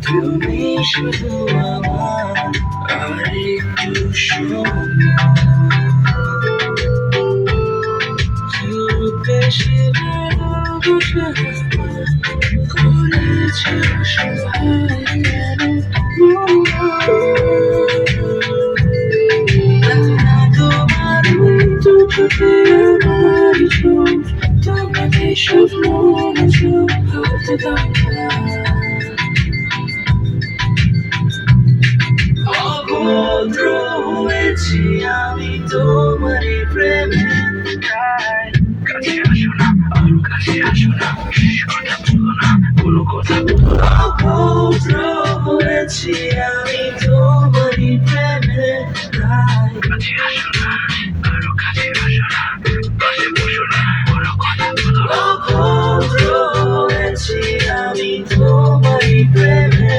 তুমি শুধু আমার আরেকটু সময় খুব বেশি ভালোবাসা করেছে সবাই কেন তোমার মৃত্যু চোখে আমার চোখ তোমাকে স্বপ্ন হতে দেখা অভদ্র হয়েছি আমি তোমারই প্রেমে কাছে আসো না আরো কাছে আসো না কথা বলো না কোনো কথা বলো না অভদ্র হয়েছি আমি তোমারই প্রেমে কাছে আসো না আরো কাছে আসো না পাশে বসো না কোনো কথা বলো না অভদ্র হয়েছি আমি তোমারই প্রেমে